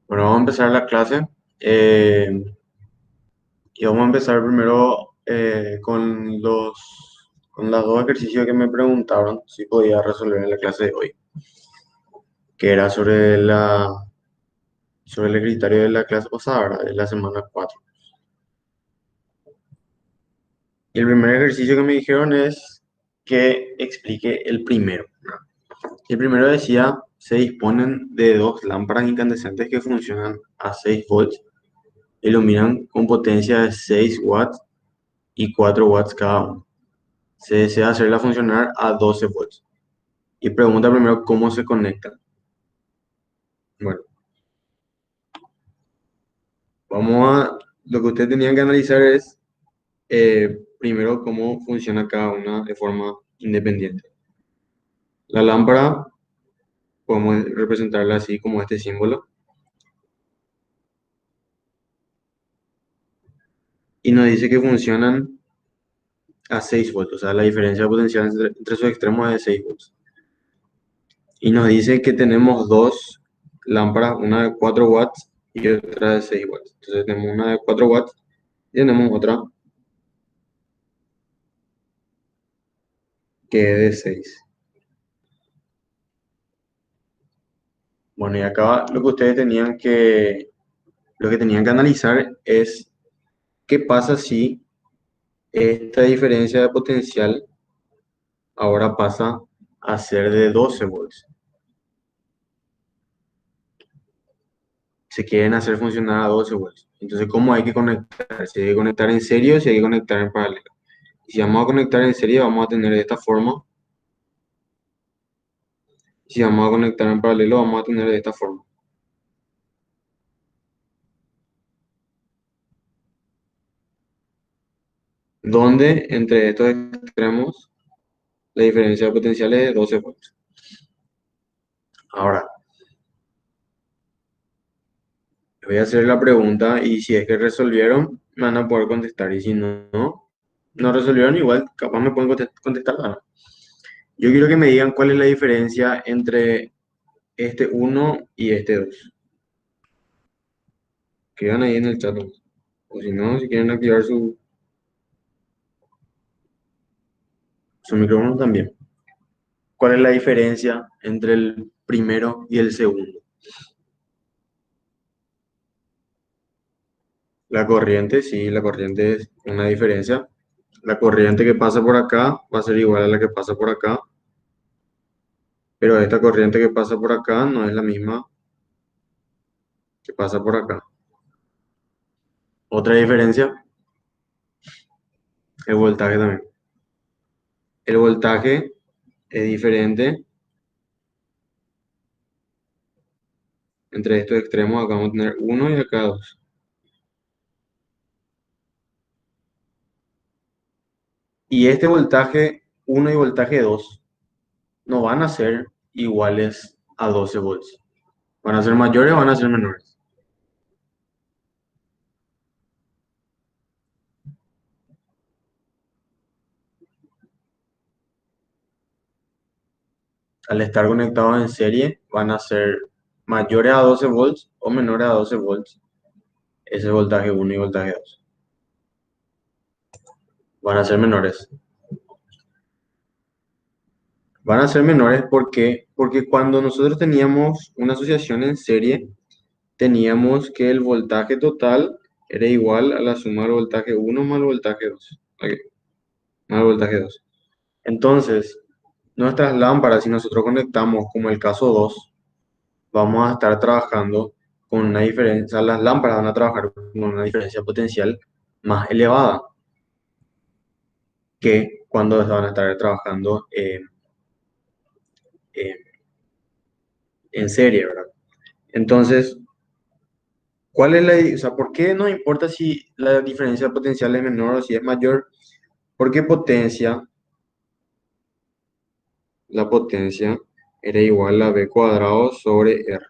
Bueno, vamos a empezar la clase eh, y vamos a empezar primero con los dos ejercicios que me preguntaron si podía resolver en la clase de hoy, que era sobre el criterio de la clase pasada, ¿verdad? De la semana 4. Y el primer ejercicio que me dijeron es que explique el primero, ¿verdad? El primero decía, se disponen de dos lámparas incandescentes que funcionan a 6 volts, iluminan con potencia de 6 watts y 4 watts cada uno. Se desea hacerla funcionar a 12 volts. Y pregunta primero cómo se conectan. Bueno, lo que ustedes tenían que analizar es primero cómo funciona cada una de forma independiente. La lámpara podemos representarla así como este símbolo y nos dice que funcionan a 6 volts, o sea, la diferencia potencial entre sus extremos es de 6 volts. Y nos dice que tenemos dos lámparas, una de 4 watts y otra de 6 watts. Entonces tenemos una de 4 watts y tenemos otra que es de 6. Bueno, y acá lo que tenían que analizar es qué pasa si esta diferencia de potencial ahora pasa a ser de 12 volts. Se quieren hacer funcionar a 12 volts. Entonces, ¿cómo hay que conectar? Si hay que conectar en serie o si hay que conectar en paralelo. Y si vamos a conectar en serie, vamos a tener de esta forma. Si vamos a conectar en paralelo, vamos a tener de esta forma. Donde entre estos extremos la diferencia de potencial es de 12 volts. Ahora, voy a hacer la pregunta y si es que resolvieron, me van a poder contestar. Y si no resolvieron, igual capaz me pueden contestar. ¿No? Yo quiero que me digan cuál es la diferencia entre este uno y este 2. Escriban ahí en el chat. O si no, si quieren activar su micrófono también. ¿Cuál es la diferencia entre el primero y el segundo? La corriente, sí, la corriente es una diferencia. La corriente que pasa por acá va a ser igual a la que pasa por acá, pero esta corriente que pasa por acá no es la misma que pasa por acá. Otra diferencia, el voltaje también. El voltaje es diferente entre estos extremos. Acá vamos a tener uno y acá dos. Y este voltaje uno y voltaje 2 no van a ser iguales a 12 volts. ¿Van a ser mayores o van a ser menores? Al estar conectados en serie, van a ser mayores a 12 volts o menores a 12 volts. Ese voltaje uno y voltaje 2 van a ser menores. Van a ser menores porque cuando nosotros teníamos una asociación en serie, teníamos que el voltaje total era igual a la suma del voltaje uno más el voltaje 2. Ok, más el voltaje 2. Entonces, nuestras lámparas, si nosotros conectamos como el caso 2, vamos a estar trabajando con una diferencia, las lámparas van a trabajar con una diferencia potencial más elevada que cuando van a estar trabajando eh, en serie, ¿verdad? Entonces, ¿cuál es o sea, por qué nos importa si la diferencia potencial es menor o si es mayor? Porque la potencia era igual a b cuadrado sobre r.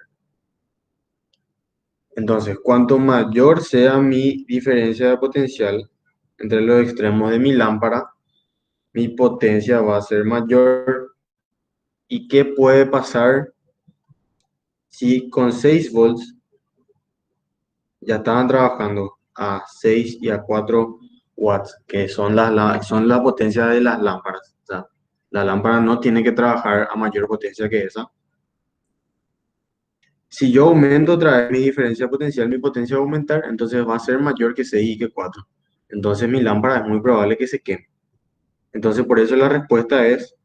Entonces, cuanto mayor sea mi diferencia de potencial entre los extremos de mi lámpara, mi potencia va a ser mayor. ¿Y qué puede pasar si con 6 volts ya estaban trabajando a 6 y a 4 watts, que son son la potencia de las lámparas. O sea, la lámpara no tiene que trabajar a mayor potencia que esa. Si yo aumento otra vez mi diferencia potencial, mi potencia va a aumentar, entonces va a ser mayor que 6 y que 4. Entonces mi lámpara es muy probable que se queme. Entonces por eso la respuesta es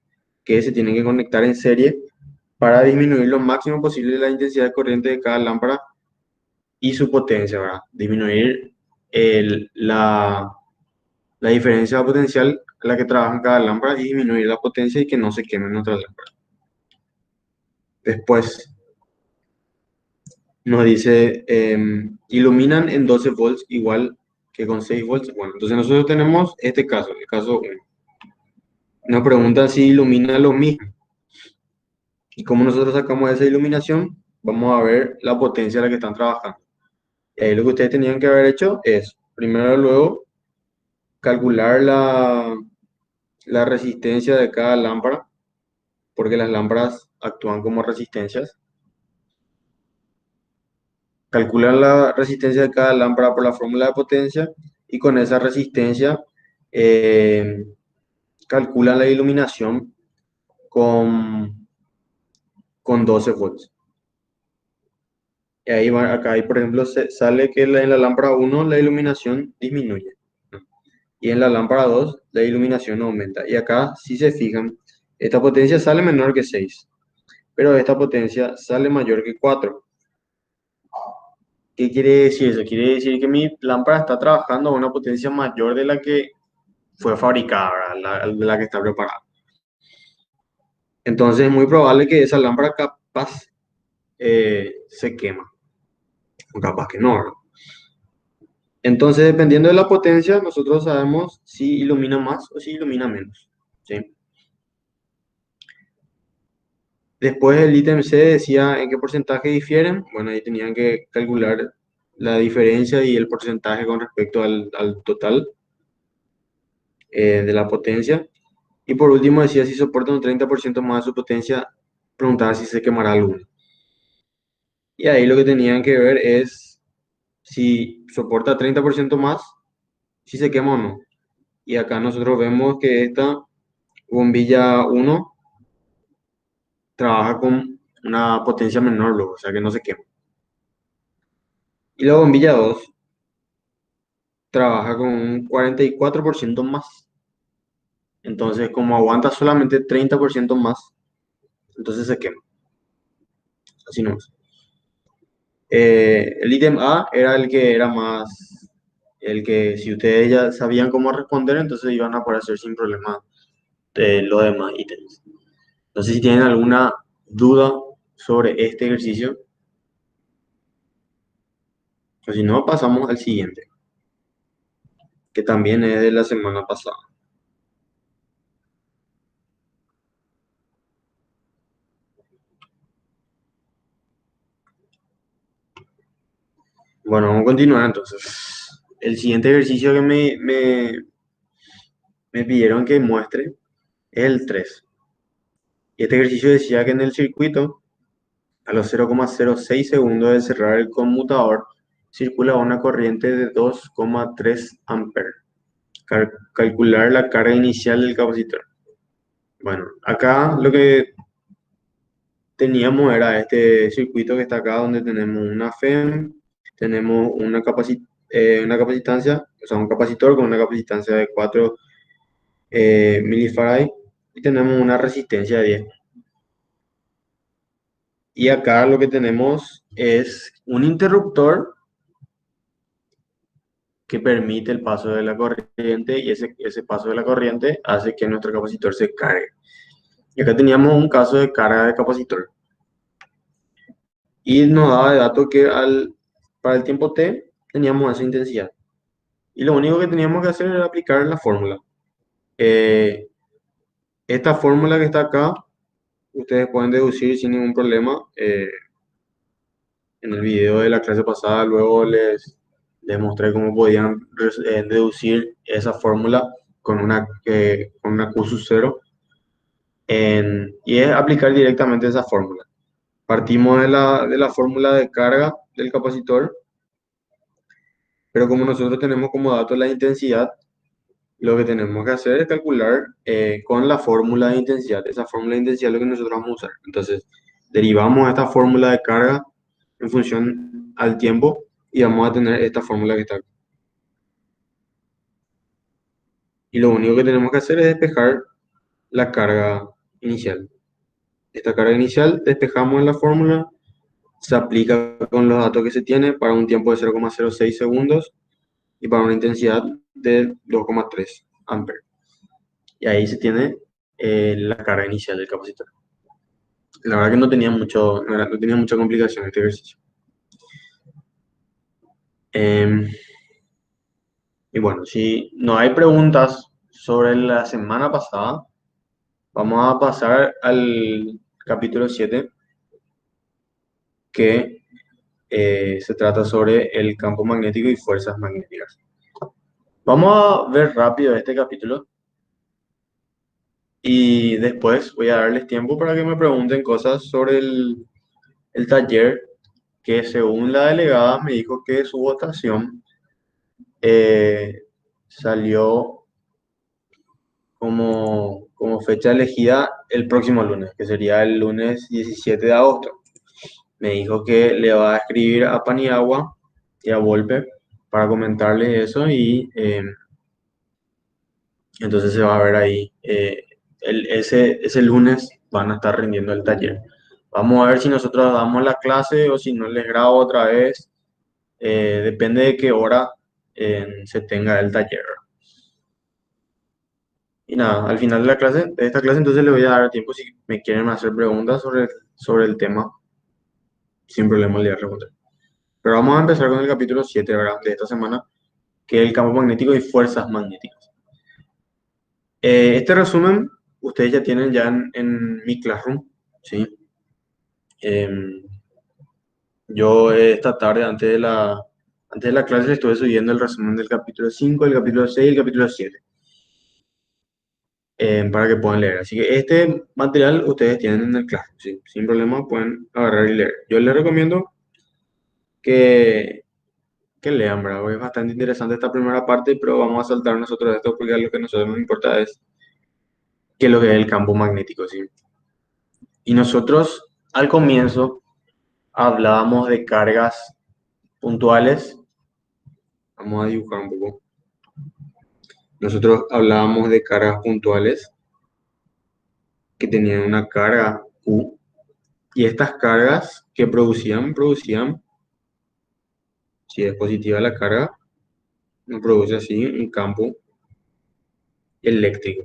que se tienen que conectar en serie para disminuir lo máximo posible la intensidad de corriente de cada lámpara y su potencia, ¿verdad? Disminuir la diferencia potencial a la que trabaja cada lámpara y disminuir la potencia y que no se quemen nuestras lámparas. Después nos dice, iluminan en 12 volts igual que con 6 volts. Bueno, entonces nosotros tenemos este caso, el caso 1. Nos preguntan si ilumina lo mismo. Y como nosotros sacamos esa iluminación, vamos a ver la potencia a la que están trabajando. Y ahí lo que ustedes tenían que haber hecho es, primero luego, calcular la resistencia de cada lámpara, porque las lámparas actúan como resistencias. Calculan la resistencia de cada lámpara por la fórmula de potencia y con esa resistencia eh, calculan la iluminación con, con 12 volts. Y ahí acá ahí, por ejemplo, sale que en la lámpara 1 la iluminación disminuye, ¿no? Y en la lámpara 2 la iluminación aumenta. Y acá, si se fijan, esta potencia sale menor que 6, pero esta potencia sale mayor que 4. ¿Qué quiere decir eso? Quiere decir que mi lámpara está trabajando a una potencia mayor de la que fue fabricada, ¿verdad? De la que está preparada. Entonces es muy probable que esa lámpara capaz se quema, o capaz que no, ¿verdad? Entonces, dependiendo de la potencia, nosotros sabemos si ilumina más o si ilumina menos, ¿sí? Después el ítem C decía en qué porcentaje difieren. Bueno, ahí tenían que calcular la diferencia y el porcentaje con respecto al total de la potencia. Y por último decía si soporta un 30% más de su potencia, preguntaba si se quemará alguno. Y ahí lo que tenían que ver es si soporta 30% más, si se quema o no. Y acá nosotros vemos que esta bombilla 1 trabaja con una potencia menor luego, o sea que no se quema. Y la bombilla 2 trabaja con un 44% más. Entonces, como aguanta solamente 30% más, entonces se quema. Así no es. El ítem A era el que era más, el que si ustedes ya sabían cómo responder, entonces iban a poder hacer sin problema los demás ítems. No sé si tienen alguna duda sobre este ejercicio, o si no, pasamos al siguiente, que también es de la semana pasada. Bueno, vamos a continuar entonces. El siguiente ejercicio que me pidieron que muestre es el 3. Y este ejercicio decía que en el circuito, a los 0,06 segundos de cerrar el conmutador, circula una corriente de 2,3 amperes. Calcular la carga inicial del capacitor. Bueno, acá lo que teníamos era este circuito que está acá, donde tenemos una FEM, tenemos una capacitancia, o sea, un capacitor con una capacitancia de 4 milifarad y tenemos una resistencia de 10. Y acá lo que tenemos es un interruptor que permite el paso de la corriente y ese paso de la corriente hace que nuestro capacitor se cargue. Y acá teníamos un caso de carga de capacitor. Y nos daba de dato que para el tiempo t teníamos esa intensidad. Y lo único que teníamos que hacer era aplicar la fórmula. Eh, Esta fórmula que está acá, ustedes pueden deducir sin ningún problema. En el video de la clase pasada luego les mostré cómo podían deducir esa fórmula con una Q sub 0. Y es aplicar directamente esa fórmula. Partimos de la fórmula de carga del capacitor Pero como nosotros tenemos como dato la intensidad, lo que tenemos que hacer es calcular con la fórmula de intensidad. Esa fórmula de intensidad es lo que nosotros vamos a usar. Entonces, derivamos esta fórmula de carga en función al tiempo y vamos a tener esta fórmula que está aquí. Y lo único que tenemos que hacer es despejar la carga inicial. Esta carga inicial despejamos en la fórmula, se aplica con los datos que se tiene para un tiempo de 0,06 segundos y para una intensidad de 2,3 amperes. Y ahí se tiene la carga inicial del capacitor. La verdad que no tenía no tenía mucha complicación este ejercicio. Em, y bueno, si no hay preguntas sobre la semana pasada, vamos a pasar al capítulo 7, que se trata sobre el campo magnético y fuerzas magnéticas. Vamos a ver rápido este capítulo y después voy a darles tiempo para que me pregunten cosas sobre el taller, que según la delegada me dijo que su votación eh, salió como fecha elegida el próximo lunes, que sería el lunes 17 de agosto. Me dijo que le va a escribir a Paniagua y a Volpe para comentarles eso y entonces se va a ver ahí. Ese lunes van a estar rindiendo el taller. Vamos a ver si nosotros damos la clase o si no les grabo otra vez. Depende de qué hora se tenga el taller. Y nada, al final de de esta clase, entonces le voy a dar tiempo si me quieren hacer preguntas sobre el tema, sin problema le voy a responder. Pero vamos a empezar con el capítulo 7, ¿verdad? De esta semana, que es el campo magnético y fuerzas magnéticas. Este resumen ustedes ya tienen ya en mi Classroom, ¿sí? Em, yo esta tarde, antes de la clase, estuve subiendo el resumen del capítulo 5, el capítulo 6 y el capítulo 7, para que puedan leer. Así que este material ustedes tienen en el Classroom, ¿sí? Sin problema pueden agarrar y leer. Yo les recomiendo que, que lean, ¿verdad? Es bastante interesante esta primera parte, pero vamos a saltar nosotros esto porque lo que a nosotros nos importa es qué es lo que es el campo magnético, ¿sí? Y nosotros al comienzo hablábamos de cargas puntuales. Vamos a dibujar un poco. Nosotros hablábamos de cargas puntuales que tenían una carga Q, y estas cargas que producían, si es positiva la carga, nos produce así un campo eléctrico.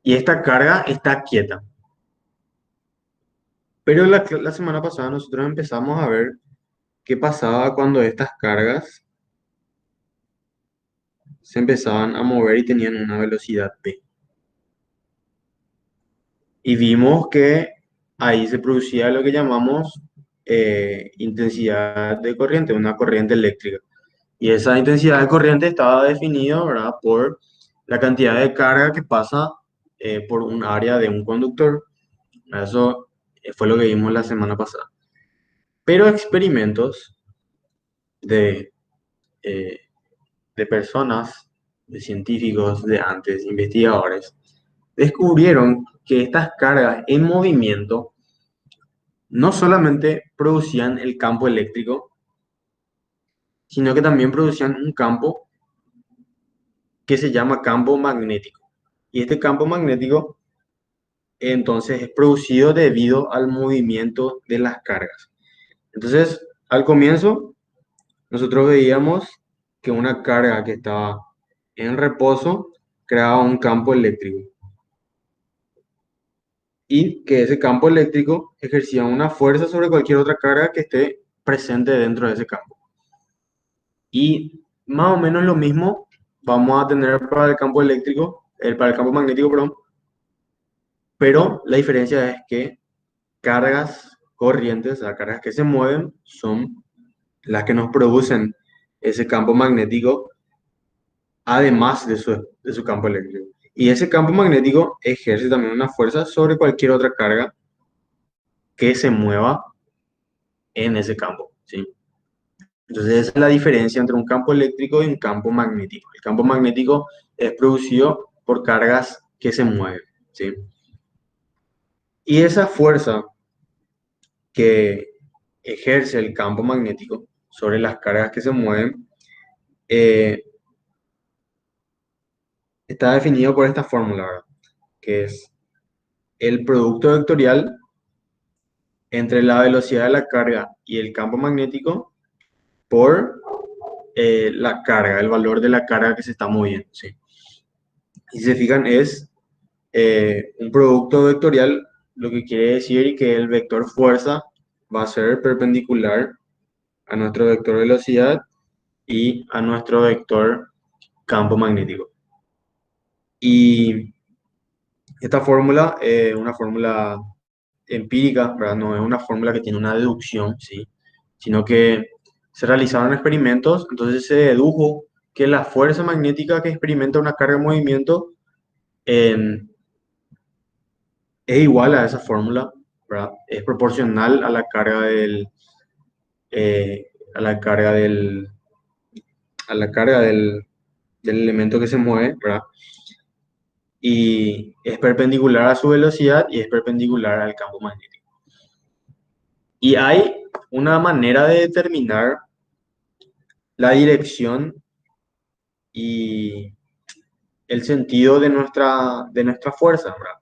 Y esta carga está quieta. Pero la semana pasada nosotros empezamos a ver qué pasaba cuando estas cargas se empezaban a mover y tenían una velocidad p. Y vimos que ahí se producía lo que llamamos intensidad de corriente, una corriente eléctrica. Y esa intensidad de corriente estaba definida, ¿verdad?, por la cantidad de carga que pasa por un área de un conductor. Eso fue lo que vimos la semana pasada. Pero experimentos de, eh, de personas, de científicos de antes, investigadores, descubrieron que estas cargas en movimiento no solamente producían el campo eléctrico, sino que también producían un campo que se llama campo magnético. Y este campo magnético entonces es producido debido al movimiento de las cargas. Entonces, al comienzo, nosotros veíamos que una carga que estaba en reposo creaba un campo eléctrico y que ese campo eléctrico ejercía una fuerza sobre cualquier otra carga que esté presente dentro de ese campo. Y más o menos lo mismo vamos a tener para el campo eléctrico, para el campo magnético, perdón, pero la diferencia es que cargas corrientes, o sea, cargas que se mueven, son las que nos producen ese campo magnético, además de su campo eléctrico. Y ese campo magnético ejerce también una fuerza sobre cualquier otra carga que se mueva en ese campo, ¿sí? Entonces, esa es la diferencia entre un campo eléctrico y un campo magnético. El campo magnético es producido por cargas que se mueven, ¿sí? Y esa fuerza que ejerce el campo magnético sobre las cargas que se mueven eh, está definido por esta fórmula, ¿verdad? Que es el producto vectorial entre la velocidad de la carga y el campo magnético por la carga, el valor de la carga que se está moviendo, ¿sí? Y si se fijan, es un producto vectorial, lo que quiere decir que el vector fuerza va a ser perpendicular a nuestro vector velocidad y a nuestro vector campo magnético. Y esta fórmula es una fórmula empírica, ¿verdad? No es una fórmula que tiene una deducción, ¿sí? Sino que se realizaron experimentos, entonces se dedujo que la fuerza magnética que experimenta una carga en movimiento eh, es igual a esa fórmula, ¿verdad? Es proporcional a la carga a la carga a la carga del elemento que se mueve, ¿verdad? Y es perpendicular a su velocidad y es perpendicular al campo magnético. Y hay una manera de determinar la dirección y el sentido de nuestra fuerza, ¿verdad?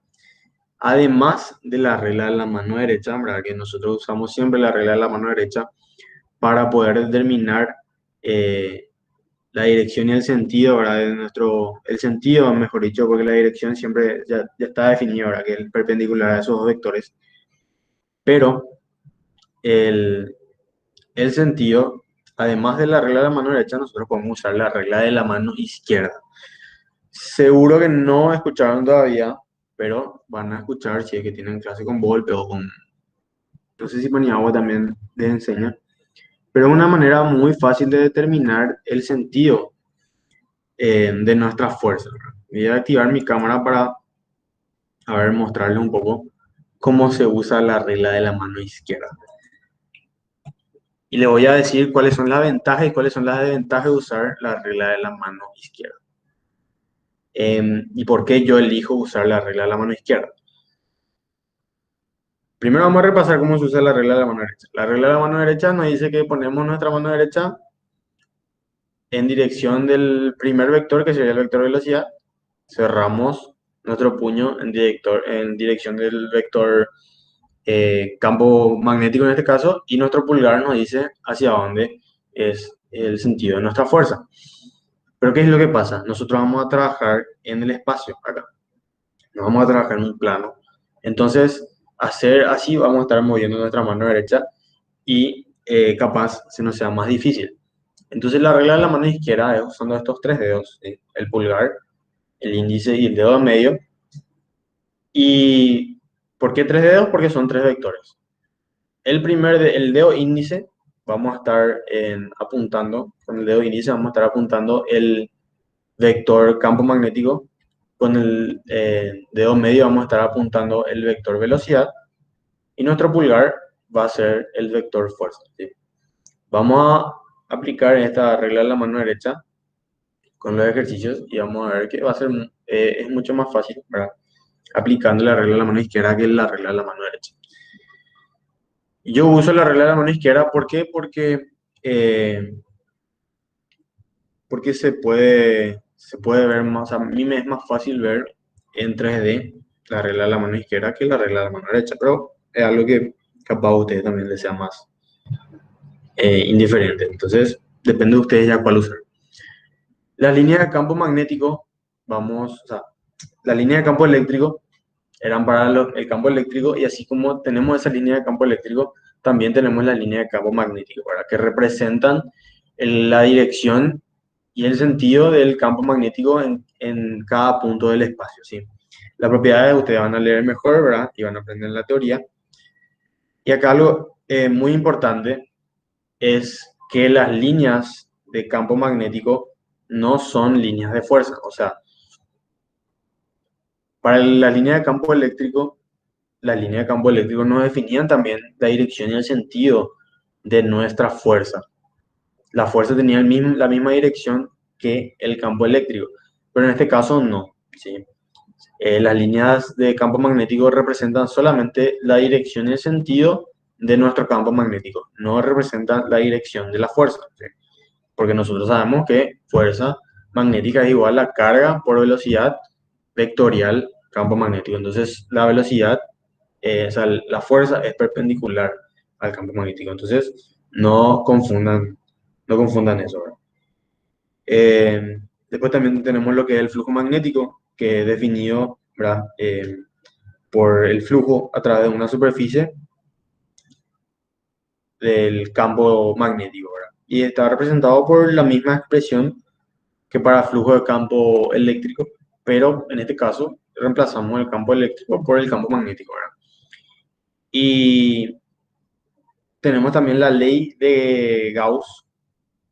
Además de la regla de la mano derecha, ¿verdad? Que nosotros usamos siempre la regla de la mano derecha para poder determinar eh, la dirección y el sentido, ¿verdad? De nuestro, el sentido, mejor dicho, porque la dirección siempre ya está definida, ¿verdad? Que es perpendicular a esos dos vectores. Pero el, el sentido, además de la regla de la mano derecha, nosotros podemos usar la regla de la mano izquierda. Seguro que no escucharon todavía, pero van a escuchar si es que tienen clase con Volpe o con, no sé si Paniagua también les enseña, pero es una manera muy fácil de determinar el sentido de nuestra fuerza. Voy a activar mi cámara para, a ver, mostrarles un poco cómo se usa la regla de la mano izquierda. Y le voy a decir cuáles son las ventajas y cuáles son las desventajas de usar la regla de la mano izquierda. Y por qué yo elijo usar la regla de la mano izquierda. Primero vamos a repasar cómo se usa la regla de la mano derecha. La regla de la mano derecha nos dice que ponemos nuestra mano derecha en dirección del primer vector, que sería el vector velocidad. Cerramos nuestro puño en dirección del vector campo magnético en este caso, y nuestro pulgar nos dice hacia dónde es el sentido de nuestra fuerza. Pero ¿qué es lo que pasa? Nosotros vamos a trabajar en el espacio acá. No vamos a trabajar en un plano. Entonces, hacer así vamos a estar moviendo nuestra mano derecha y capaz se nos sea más difícil. Entonces, la regla de la mano izquierda es usando estos tres dedos, ¿sí? El pulgar, el índice y el dedo medio. ¿Y por qué tres dedos? Porque son tres vectores. El dedo índice, vamos a estar apuntando, con el dedo índice vamos a estar apuntando el vector campo magnético, con el dedo medio vamos a estar apuntando el vector velocidad y nuestro pulgar va a ser el vector fuerza, ¿sí? Vamos a aplicar esta regla de la mano derecha con los ejercicios y vamos a ver que va a ser, es mucho más fácil, ¿verdad? Aplicando la regla de la mano izquierda que la regla de la mano derecha. Yo uso la regla de la mano izquierda, ¿por qué? Eh, porque se puede ver más, a mí me es más fácil ver en 3D la regla de la mano izquierda que la regla de la mano derecha, pero es algo que capaz a ustedes también les sea más indiferente. Entonces, depende de ustedes ya cuál usar. La línea de campo magnético, o sea, la línea de campo eléctrico eran para el campo eléctrico y así como tenemos esa línea de campo eléctrico, también tenemos la línea de campo magnético, ¿verdad? Que representan la dirección y el sentido del campo magnético en cada punto del espacio, ¿sí? Las propiedades ustedes van a leer mejor, ¿verdad? Y van a aprender la teoría. Y acá algo muy importante es que las líneas de campo magnético no son líneas de fuerza. O sea, para la línea de campo eléctrico, la línea de campo eléctrico nos definían también la dirección y el sentido de nuestra fuerza. la fuerza tenía la misma dirección que el campo eléctrico, pero en este caso no, ¿sí? Las líneas de campo magnético representan solamente la dirección y el sentido de nuestro campo magnético, no representan la dirección de la fuerza, ¿sí? Porque nosotros sabemos que fuerza magnética es igual a carga por velocidad vectorial campo magnético. Entonces, la velocidad, o sea, la fuerza es perpendicular al campo magnético. Entonces, no confundan eso, ¿verdad? Después también tenemos lo que es el flujo magnético, que es definido, ¿verdad? Por el flujo a través de una superficie del campo magnético, ¿verdad? Y está representado por la misma expresión que para flujo de campo eléctrico, pero en este caso reemplazamos el campo eléctrico por el campo magnético, ¿verdad? Y tenemos también la ley de Gauss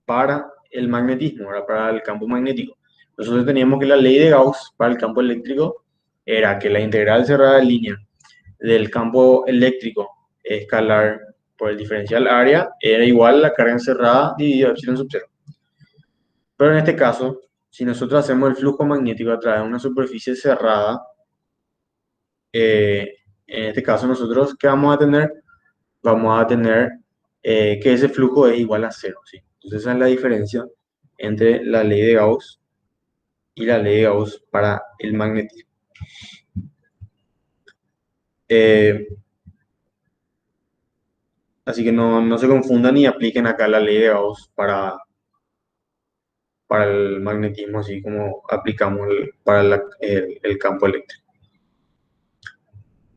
para el magnetismo, ¿verdad? Para el campo magnético. Nosotros teníamos que la ley de Gauss para el campo eléctrico era que la integral cerrada de línea del campo eléctrico escalar por el diferencial área era igual a la carga encerrada dividido epsilon sub 0. Pero en este caso, si nosotros hacemos el flujo magnético a través de una superficie cerrada, en este caso nosotros, ¿qué vamos a tener? Vamos a tener que ese flujo es igual a cero, ¿sí? Entonces esa es la diferencia entre la ley de Gauss y la ley de Gauss para el magnetismo. Eh, Así que no se confundan y apliquen acá la ley de Gauss para el magnetismo, así como aplicamos para el campo eléctrico.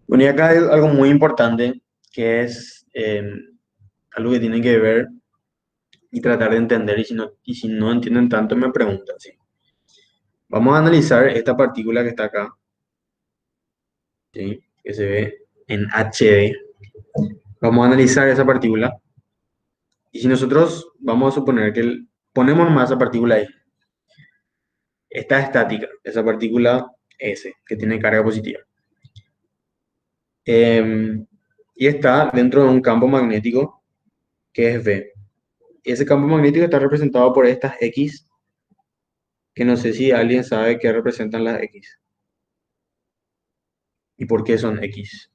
Bueno, y acá hay algo muy importante que es algo que tienen que ver y tratar de entender, y si no entienden tanto, me preguntan, ¿sí? Vamos a analizar esta partícula que está acá, ¿sí? Que se ve en HD. Vamos a analizar esa partícula, y si nosotros vamos a suponer que ponemos más esa partícula ahí, está estática, esa partícula S, que tiene carga positiva. Y está dentro de un campo magnético que es V. Ese campo magnético está representado por estas X, que no sé si alguien sabe qué representan las X y por qué son X.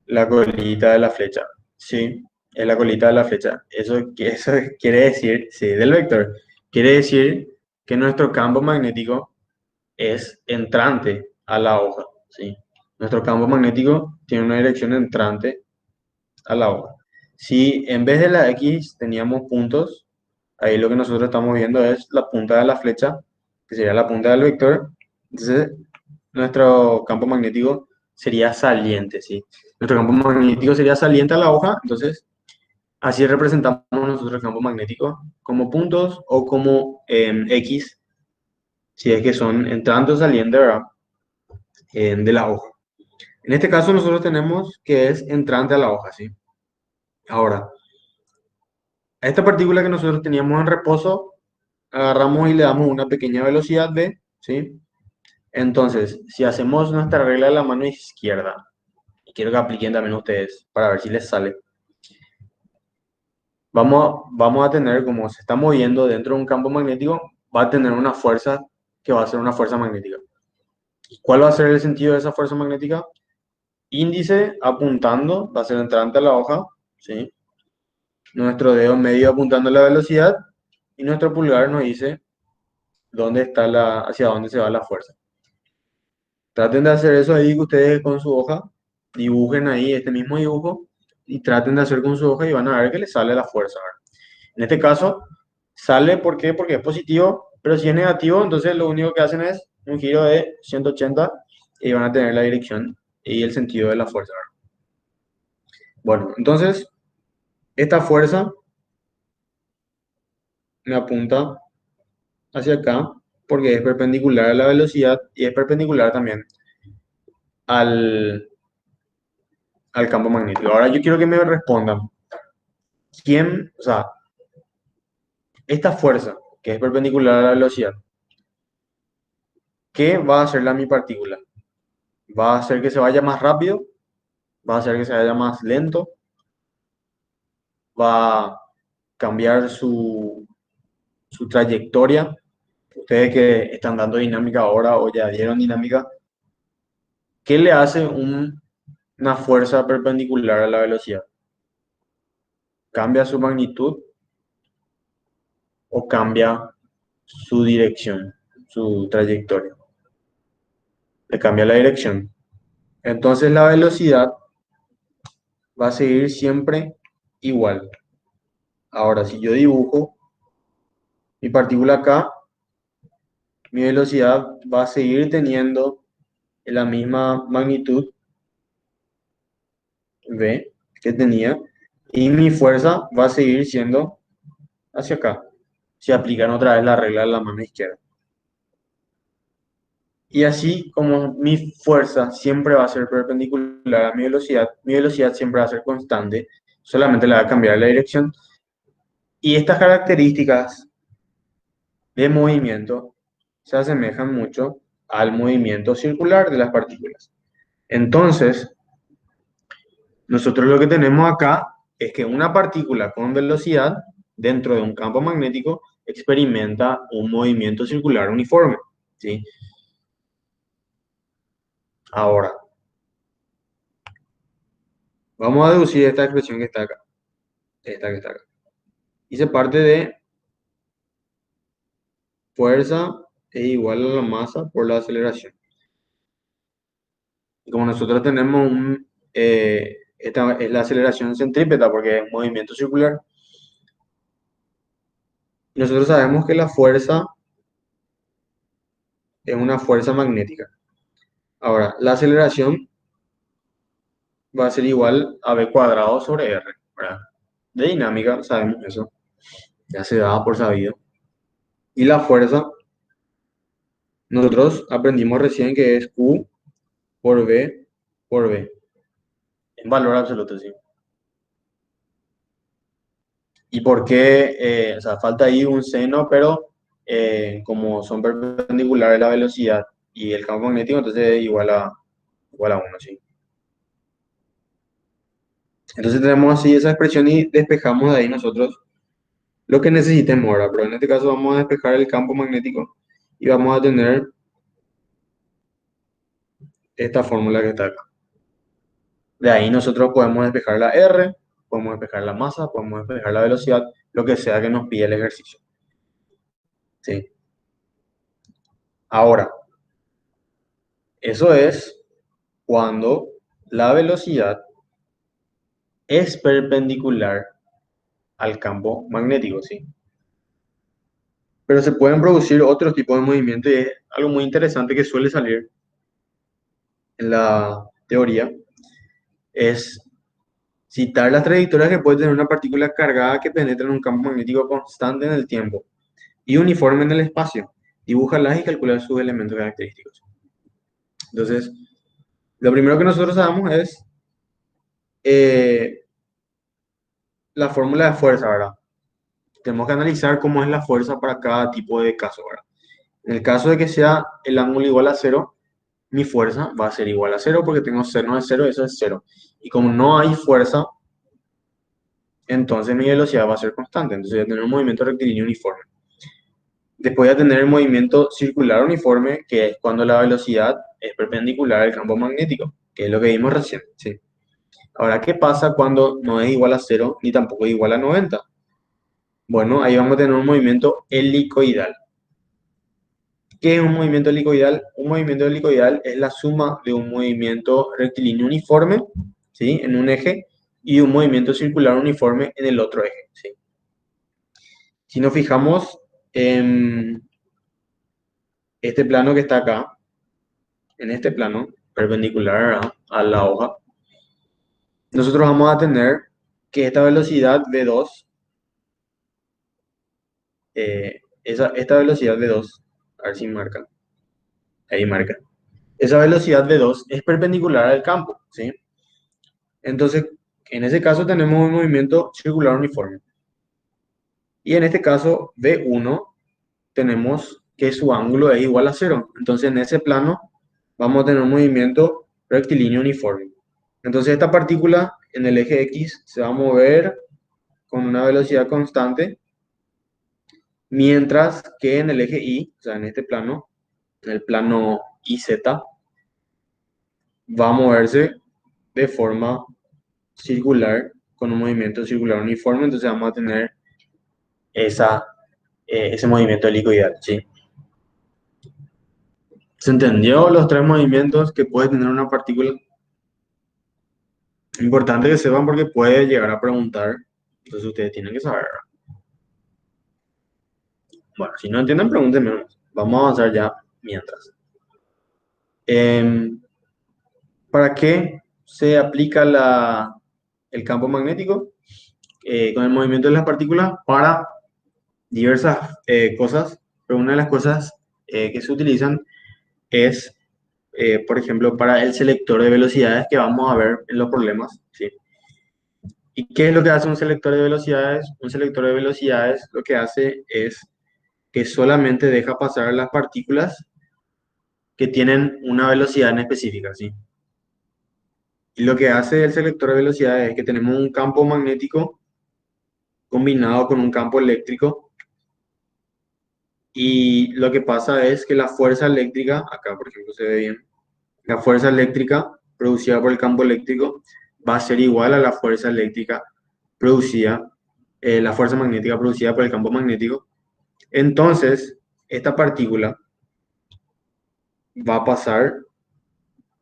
La colita de la flecha. Sí, es la colita de la flecha. Eso quiere decir, sí, del vector. Quiere decir que nuestro campo magnético es entrante a la hoja, ¿sí? Nuestro campo magnético tiene una dirección entrante a la hoja. Si en vez de la X teníamos puntos, ahí lo que nosotros estamos viendo es la punta de la flecha, que sería la punta del vector. Entonces, nuestro campo magnético sería saliente, ¿sí? Nuestro campo magnético sería saliente a la hoja, entonces así representamos nosotros el campo magnético como puntos o como X, si es que son entrante o saliente, ¿verdad? De la hoja. En este caso nosotros tenemos que es entrante a la hoja, ¿sí? Ahora, a esta partícula que nosotros teníamos en reposo, agarramos y le damos una pequeña velocidad v, ¿sí? Entonces, si hacemos nuestra regla de la mano izquierda, y quiero que apliquen también ustedes para ver si les sale, vamos a tener, como se está moviendo dentro de un campo magnético, va a tener una fuerza que va a ser una fuerza magnética. ¿Y cuál va a ser el sentido de esa fuerza magnética? Índice apuntando, va a ser entrante a la hoja, ¿sí? Nuestro dedo medio apuntando a la velocidad y nuestro pulgar nos dice hacia dónde se va la fuerza. Traten de hacer eso ahí ustedes con su hoja, dibujen ahí este mismo dibujo y traten de hacer con su hoja y van a ver que les sale la fuerza, ¿verdad? En este caso, sale, ¿por qué? Porque es positivo, pero si es negativo, entonces lo único que hacen es un giro de 180 y van a tener la dirección y el sentido de la fuerza, ¿verdad? Bueno, entonces, esta fuerza me apunta hacia acá porque es perpendicular a la velocidad y es perpendicular también al, al campo magnético. Ahora yo quiero que me respondan, o sea, esta fuerza que es perpendicular a la velocidad, ¿qué va a hacerle a mi partícula? va a hacer que se vaya más rápido, va a hacer que se vaya más lento, va a cambiar su trayectoria. Ustedes que están dando dinámica ahora o ya dieron dinámica, ¿qué le hace una fuerza perpendicular a la velocidad? ¿Cambia su magnitud o cambia su dirección, su trayectoria? Le cambia la dirección. Entonces la velocidad va a seguir siempre igual. Ahora, si yo dibujo mi partícula acá, mi velocidad va a seguir teniendo la misma magnitud v que tenía y mi fuerza va a seguir siendo hacia acá. Si aplican otra vez la regla de la mano izquierda. Y así como mi fuerza siempre va a ser perpendicular a mi velocidad siempre va a ser constante, solamente le va a cambiar la dirección. Y estas características de movimiento se asemejan mucho al movimiento circular de las partículas. Entonces, nosotros lo que tenemos acá es que una partícula con velocidad dentro de un campo magnético experimenta un movimiento circular uniforme, ¿sí? Ahora, vamos a deducir esta expresión que está acá, esta que está acá. Y se parte de fuerza es igual a la masa por la aceleración. Y como nosotros tenemos esta es la aceleración centrípeta porque es un movimiento circular, nosotros sabemos que la fuerza es una fuerza magnética. Ahora, la aceleración va a ser igual a v cuadrado sobre r, ¿verdad? De dinámica sabemos eso, ya se da por sabido. Y la fuerza, nosotros aprendimos recién que es Q por V, en valor absoluto, sí. ¿Y por qué? O sea, falta ahí un seno, pero como son perpendiculares la velocidad y el campo magnético, entonces es igual a 1, ¿sí? Entonces tenemos así esa expresión y despejamos de ahí nosotros lo que necesitemos ahora, pero en este caso vamos a despejar el campo magnético y vamos a tener esta fórmula que está acá. De ahí nosotros podemos despejar la R, podemos despejar la masa, podemos despejar la velocidad, lo que sea que nos pide el ejercicio. ¿Sí? Ahora, eso es cuando la velocidad es perpendicular al campo magnético, ¿sí? Pero se pueden producir otros tipos de movimientos y es algo muy interesante que suele salir en la teoría, es citar las trayectorias que puede tener una partícula cargada que penetra en un campo magnético constante en el tiempo y uniforme en el espacio. Dibújalas y calcula sus elementos característicos. Entonces, lo primero que nosotros sabemos es eh, la fórmula de fuerza, ¿verdad? Tenemos que analizar cómo es la fuerza para cada tipo de caso, ¿verdad? En el caso de que sea el ángulo igual a cero, mi fuerza va a ser igual a cero porque tengo seno de cero, eso es cero. Y como no hay fuerza, entonces mi velocidad va a ser constante. Entonces voy a tener un movimiento rectilíneo uniforme. Después voy a tener el movimiento circular uniforme, que es cuando la velocidad es perpendicular al campo magnético, que es lo que vimos recién, ¿sí? Ahora, ¿qué pasa cuando no es igual a cero ni tampoco es igual a 90? Bueno, ahí vamos a tener un movimiento helicoidal. ¿Qué es un movimiento helicoidal? Un movimiento helicoidal es la suma de un movimiento rectilíneo uniforme, ¿sí? En un eje y un movimiento circular uniforme en el otro eje, ¿sí? Si nos fijamos en este plano que está acá, en este plano perpendicular a la hoja, nosotros vamos a tener que esta velocidad v2, esta velocidad v2, a ver si marca, ahí marca, esa velocidad v2 es perpendicular al campo, ¿sí? Entonces, en ese caso tenemos un movimiento circular uniforme. Y en este caso, v1, tenemos que su ángulo es igual a cero. Entonces, en ese plano vamos a tener un movimiento rectilíneo uniforme. Entonces esta partícula en el eje X se va a mover con una velocidad constante, mientras que en el eje Y, o sea, en este plano, en el plano YZ, va a moverse de forma circular, con un movimiento circular uniforme, entonces vamos a tener esa, ese movimiento helicoidal, ¿sí? ¿Se entendió los tres movimientos que puede tener una partícula? Importante que sepan porque puede llegar a preguntar, entonces ustedes tienen que saber. Bueno, si no entienden, pregúntenme. Vamos a avanzar ya mientras. Em, ¿Para qué se aplica el campo magnético con el movimiento de las partículas? Para diversas cosas, pero una de las cosas que se utilizan es, por ejemplo, para el selector de velocidades que vamos a ver en los problemas, ¿sí? ¿Y qué es lo que hace un selector de velocidades? Un selector de velocidades lo que hace es que solamente deja pasar las partículas que tienen una velocidad en específica, ¿sí? Y lo que hace el selector de velocidades es que tenemos un campo magnético combinado con un campo eléctrico y lo que pasa es que la fuerza eléctrica, acá por ejemplo se ve bien, la fuerza eléctrica producida por el campo eléctrico va a ser igual a la fuerza eléctrica producida, la fuerza magnética producida por el campo magnético. Entonces, esta partícula va a pasar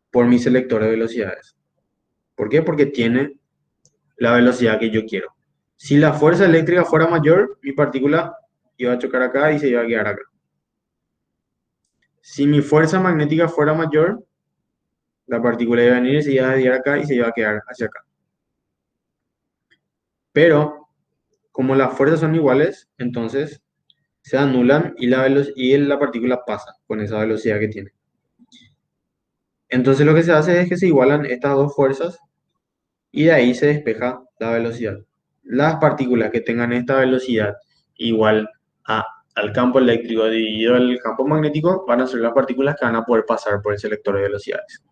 por mi selector de velocidades. ¿Por qué? Porque tiene la velocidad que yo quiero. Si la fuerza eléctrica fuera mayor, mi partícula iba a chocar acá y se iba a quedar acá. Si mi fuerza magnética fuera mayor, la partícula iba a venir, se iba a desviar acá y se iba a quedar hacia acá. Pero, como las fuerzas son iguales, entonces se anulan y la partícula pasa con esa velocidad que tiene. Entonces lo que se hace es que se igualan estas dos fuerzas y de ahí se despeja la velocidad. Las partículas que tengan esta velocidad igual a, al campo eléctrico dividido el campo magnético van a ser las partículas que van a poder pasar por el selector de velocidades.